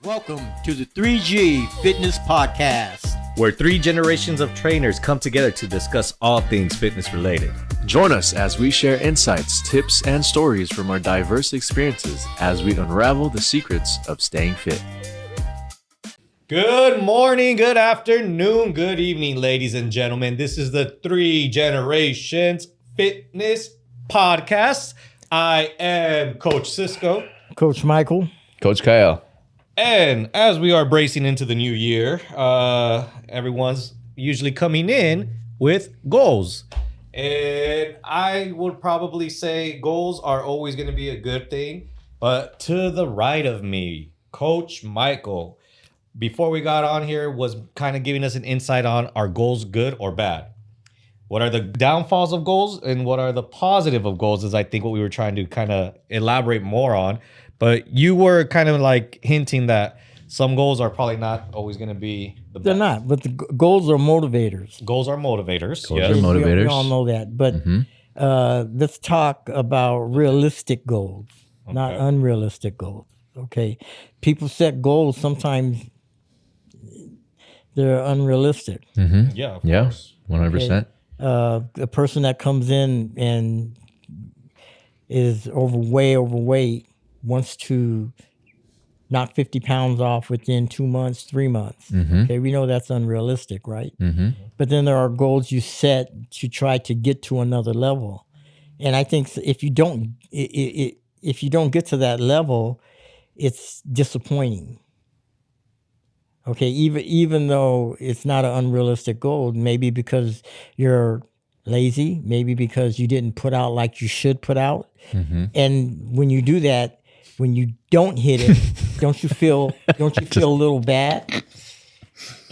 Welcome to the 3G Fitness Podcast, where three generations of trainers come together to discuss all things fitness related. Join us as we share insights, tips, and stories from our diverse experiences as we unravel the secrets of staying fit. Good morning, good afternoon, good evening, ladies and gentlemen. This is the 3 Generations Fitness Podcast. I am Coach Cisco. Coach Michael. Coach Kael. And as we are bracing into the new year, everyone's usually coming in with goals. And I would probably say goals are always going to be a good thing. But to the right of me, Coach Michael, before we got on here, was kind of giving us an insight on, are goals good or bad? What are the downfalls of goals and what are the positive of goals is I think what we were trying to kind of elaborate more on. But you were kind of like hinting that some goals are probably not always going to be the best. They're not, but the goals are motivators. Goals are motivators. Goals are motivators. We all know that. But let's talk about realistic goals, not unrealistic goals. Okay. People set goals. Sometimes they're unrealistic. Yeah, of course. 100%. A person that comes in and is way overweight wants to knock 50 pounds off within 2 months, 3 months. Okay, we know that's unrealistic, right? But then there are goals you set to try to get to another level. And I think if you don't get to that level, it's disappointing. Okay, even though it's not an unrealistic goal, maybe because you're lazy, maybe because you didn't put out like you should put out. And when you do that, when you don't hit it, don't you feel a little bad?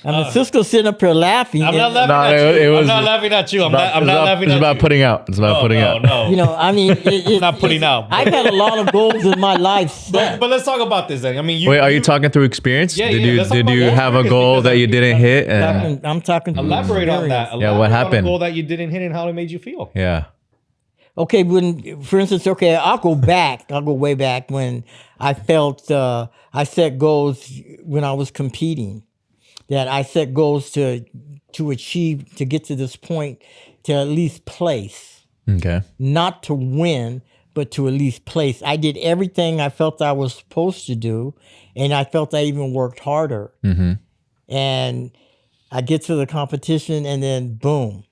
I mean, Cisco's sitting up here laughing. I'm not laughing at you. I'm not laughing at you. I'm not laughing at you. It's about putting out. It's about putting out. No. You know, I mean, Not putting out. I've had a lot of goals in my life set. But let's talk about this then. I mean, Wait, are you talking through experience? Yeah, Did yeah, you let's talk did about you that have a goal that you didn't hit? And I'm talking. elaborate on that. experience. Yeah, what Elaborate on happened? a goal that you didn't hit and how it made you feel. yeah. Okay, for instance, I'll go way back when I felt I set goals when I was competing. That I set goals to achieve, to get to this point, to at least place. Okay. Not to win, but to at least place. I did everything I felt I was supposed to do, and I felt I even worked harder. And I get to the competition, and then boom,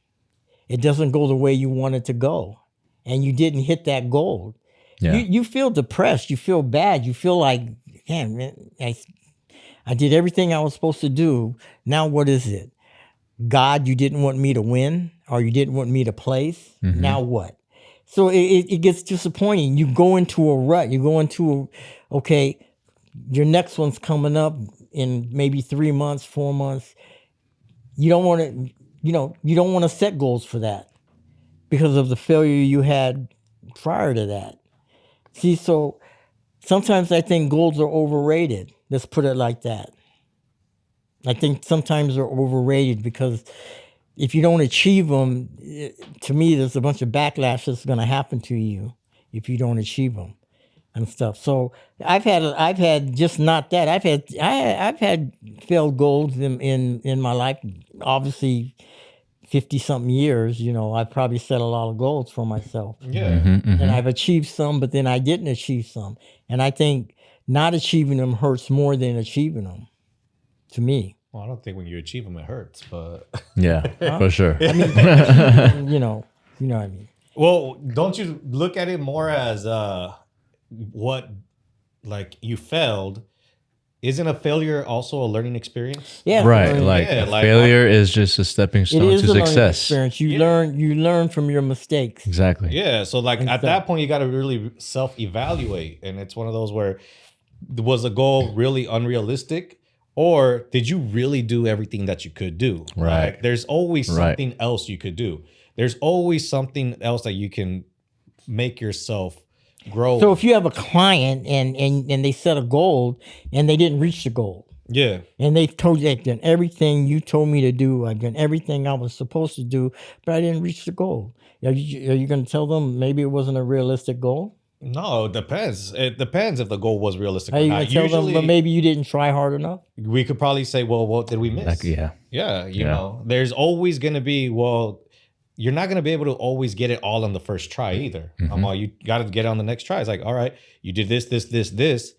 it doesn't go the way you want it to go, and you didn't hit that goal. Yeah. You feel depressed. You feel bad. You feel like, man, I did everything I was supposed to do. Now what is it? God, you didn't want me to win, or you didn't want me to place. Now what? So it gets disappointing. You go into a rut. You go into, your next one's coming up in maybe 3 months, 4 months. You don't want to, you don't want to set goals for that because of the failure you had prior to that. See, so sometimes I think goals are overrated. Let's put it like that. I think sometimes they're overrated because if you don't achieve them, to me, there's a bunch of backlash that's going to happen to you if you don't achieve them and stuff. So I've had just not that. I've had failed goals in my life. Obviously, 50-something years, I've probably set a lot of goals for myself. Yeah. And I've achieved some, but then I didn't achieve some. And I think not achieving them hurts more than achieving them, to me. Well, I don't think when you achieve them, it hurts, but... Yeah, for sure. I mean, you know what I mean. Well, don't you look at it more as what, like, you failed? Isn't a failure also a learning experience? Yeah, Right. Yeah, Failure is just a stepping it stone is to a learning success. experience. You learn from your mistakes. Exactly. Yeah, so like at that point, you got to really self-evaluate. And it's one of those where, was the goal really unrealistic? Or did you really do everything that you could do? Right. Like, there's always something else you could do. There's always something else that you can make yourself grow. So if you have a client and they set a goal and they didn't reach the goal, yeah, and they told you, I've done everything you told me to do, I've done everything I was supposed to do, but I didn't reach the goal. Are you going to tell them maybe it wasn't a realistic goal? No, it depends. It depends if the goal was realistic How or you not. gonna tell them? But maybe you didn't try hard enough. We could probably say, well, what did we miss? Like, yeah. Yeah, you know, there's always going to be, well, you're not going to be able to always get it all on the first try either. You got to get it on the next try. It's like, all right, you did this.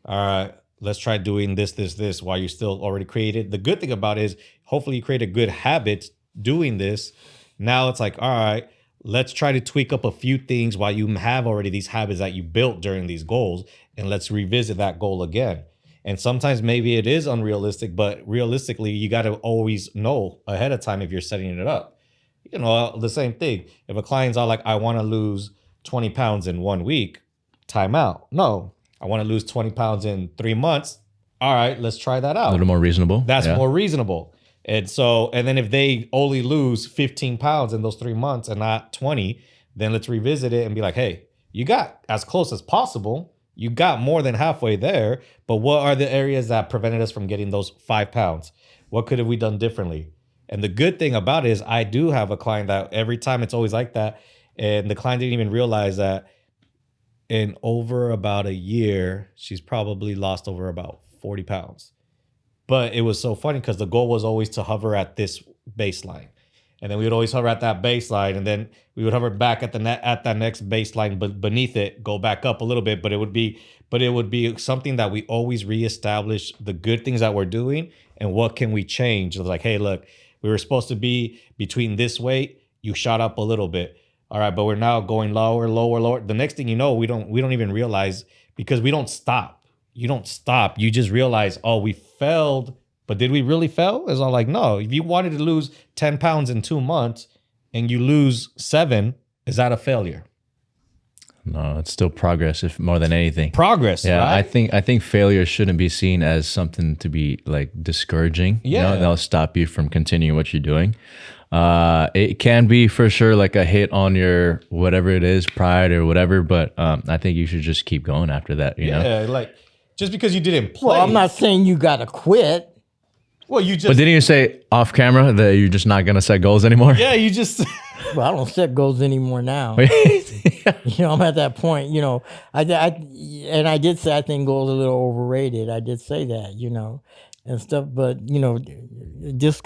All right, let's try doing this while you still already created. The good thing about it is hopefully you create a good habit doing this. Now it's like, all right, let's try to tweak up a few things while you have already these habits that you built during these goals, and let's revisit that goal again. And sometimes maybe it is unrealistic, but realistically, you got to always know ahead of time if you're setting it up. You know, the same thing. If a client's all like, I want to lose 20 pounds in 1 week, time out. No, I want to lose 20 pounds in 3 months. All right, let's try that out. A little more reasonable. That's more reasonable. And then if they only lose 15 pounds in those 3 months and not 20, then let's revisit it and be like, hey, you got as close as possible. You got more than halfway there. But what are the areas that prevented us from getting those 5 pounds? What could have we done differently? And the good thing about it is I do have a client that every time it's always like that. And the client didn't even realize that in over about a year, she's probably lost over about 40 pounds. But it was so funny because the goal was always to hover at this baseline. And then we would always hover at that baseline, and then we would hover back at that next baseline, but beneath it, go back up a little bit. But it would be something that we always reestablish the good things that we're doing and what can we change. It was like, hey, look, we were supposed to be between this weight. You shot up a little bit. All right, but we're now going lower. The next thing you know, we don't even realize, because we don't stop. You don't stop. You just realize, oh, we failed. But did we really fail? It's all like, no. If you wanted to lose 10 pounds in 2 months and you lose 7, is that a failure? No, it's still progress, if more than anything. Progress, yeah, right? I think failure shouldn't be seen as something to be like discouraging. Yeah. You know, that'll stop you from continuing what you're doing. It can be for sure like a hit on your whatever it is, pride or whatever, but I think you should just keep going after that, you know? Yeah, like just because you didn't play. Well, I'm not saying you got to quit. Well, you just. But didn't you say off camera that you're just not gonna set goals anymore? Yeah, you just. Well, I don't set goals anymore now. You know, I'm at that point. You know, I did say I think goals are a little overrated. I did say that. You know, and stuff. But you know,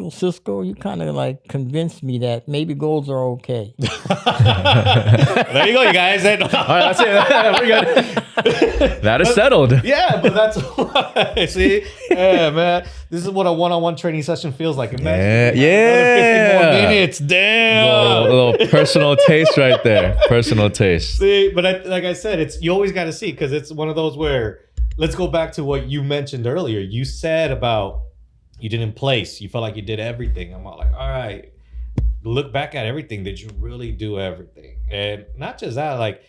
Cisco, you kind of like convinced me that maybe goals are okay. There you go, you guys. All right, that's it. We're good. That is settled. Yeah, but that's why. See, yeah, man. This is what a one-on-one training session feels like. Imagine Yeah. 50 more minutes. Damn. A little personal taste right there. Personal taste. See, but like I said, you always got to see, because it's one of those where, let's go back to what you mentioned earlier. You said about you didn't place. You felt like you did everything. I'm all like, all right, look back at everything. Did you really do everything? And not just that, like,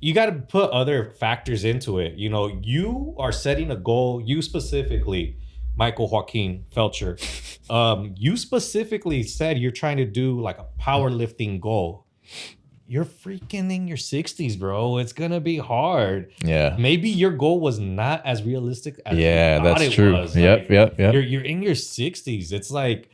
you got to put other factors into it. You know, you are setting a goal. You specifically, Michael Joaquin Felcher, you specifically said you're trying to do like a powerlifting goal. You're freaking in your 60s, bro. It's going to be hard. Yeah. Maybe your goal was not as realistic as you thought that's it true. was. Yep. You're in your 60s. It's like,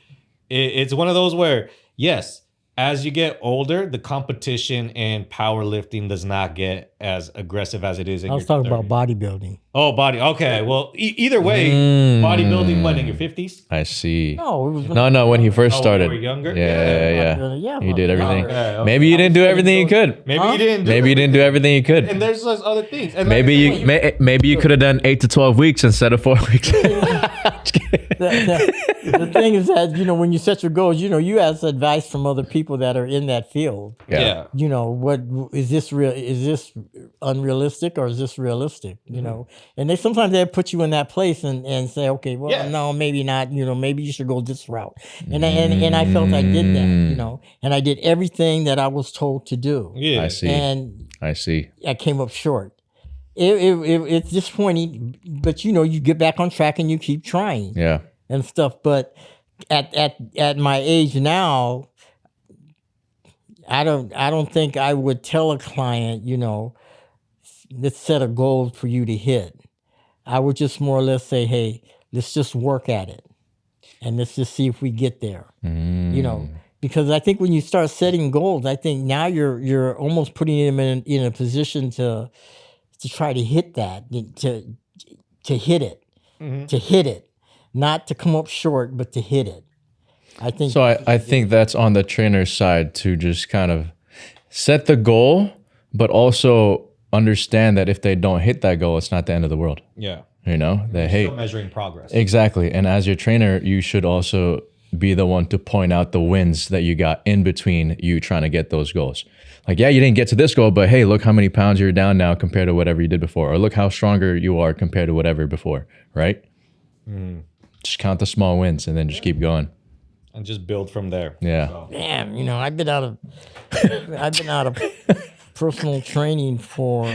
it's one of those where, yes, as you get older, the competition in powerlifting does not get as aggressive as it is in your I was talking 30s. about bodybuilding. Oh, body. Okay. Well, either way, bodybuilding, when in your 50s? I see. No, it was No, when he first Oh, started. when you were younger? Yeah. You did everything. Okay. Maybe you didn't do everything you could. Maybe you didn't do Maybe you didn't do everything you could. And there's those other things. And Maybe you could have done 8 to 12 weeks instead of 4 weeks. The thing is that, you know, when you set your goals, you know, you ask advice from other people that are in that field. Yeah. You know, what is this real? Is this unrealistic or is this realistic? You know, and sometimes they put you in that place and say, okay, well, no, maybe not. You know, maybe you should go this route. And I felt I did that. You know, and I did everything that I was told to do. Yeah. I see. And I see. I came up short. It's disappointing, but you know, you get back on track and you keep trying. Yeah. And stuff. But at my age now, I don't think I would tell a client, you know, let's set a goal for you to hit. I would just more or less say, hey, let's just work at it. And let's just see if we get there. You know, Because I think when you start setting goals, I think now you're almost putting them in a position to try to hit that, to hit it, to hit it, not to come up short, but to hit it. I think So I think that's on the trainer's side to just kind of set the goal, but also understand that if they don't hit that goal, it's not the end of the world. Yeah. You know, that Still measuring progress. Exactly. And as your trainer, you should also be the one to point out the wins that you got in between you trying to get those goals. Like, yeah, you didn't get to this goal, but hey, look how many pounds you're down now compared to whatever you did before. Or look how stronger you are compared to whatever before, right? Just count the small wins and then just keep going. And just build from there. Yeah. So. Man, you know, I've been out of personal training for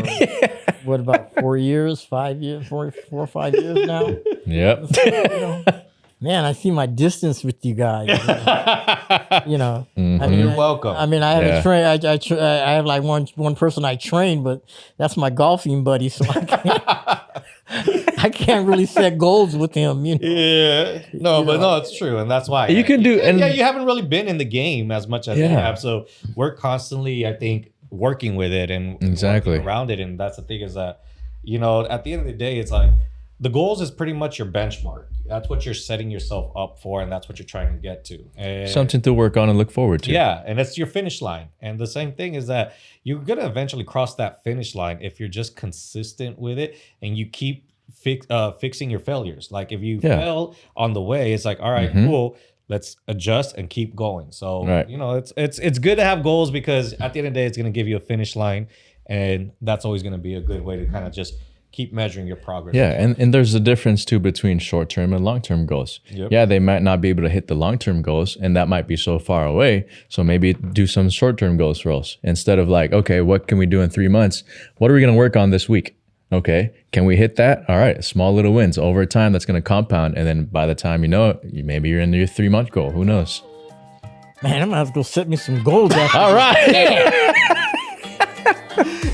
what, about 4 years, 5 years, 4 or 5 years now. Yep. You know, man, I see my distance with you guys. You know, I mean, You're welcome. I mean, I have a train. I have like one person I train, but that's my golfing buddy, so I can't really set goals with him. You know? Yeah. No, but no, it's true. And that's why. You can do- and- yeah, you haven't really been in the game as much as we have. So we're constantly, I think, working with it and Exactly. working around it. And that's the thing is that, you know, at the end of the day, it's like the goals is pretty much your benchmark. That's what you're setting yourself up for, and that's what you're trying to get to. And Something to work on and look forward to. yeah, and it's your finish line. And the same thing is that you're going to eventually cross that finish line if you're just consistent with it and you keep fixing your failures. Like if you fail on the way, it's like, all right, cool. Let's adjust and keep going. So, you know, it's good to have goals because at the end of the day, it's going to give you a finish line. And that's always going to be a good way to kind of just keep measuring your progress. Yeah, and there's a difference too between short-term and long-term goals. Yep. Yeah, they might not be able to hit the long-term goals, and that might be so far away. So maybe do some short-term goals for us instead of like, okay, what can we do in 3 months? What are we going to work on this week? Okay, can we hit that? All right, small little wins over time. That's going to compound, and then by the time you know it, maybe you're in your 3-month goal. Who knows? Man, I'm gonna have to go set me some goals. All right.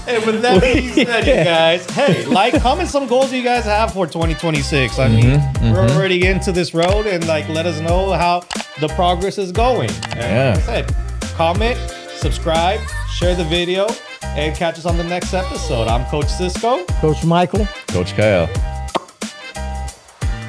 And with that being said, you guys, hey, comment some goals you guys have for 2026. I mean, we're already into this road, and like, let us know how the progress is going. And like I said, comment, subscribe, share the video, and catch us on the next episode. I'm Coach Cisco. Coach Michael. Coach Kael.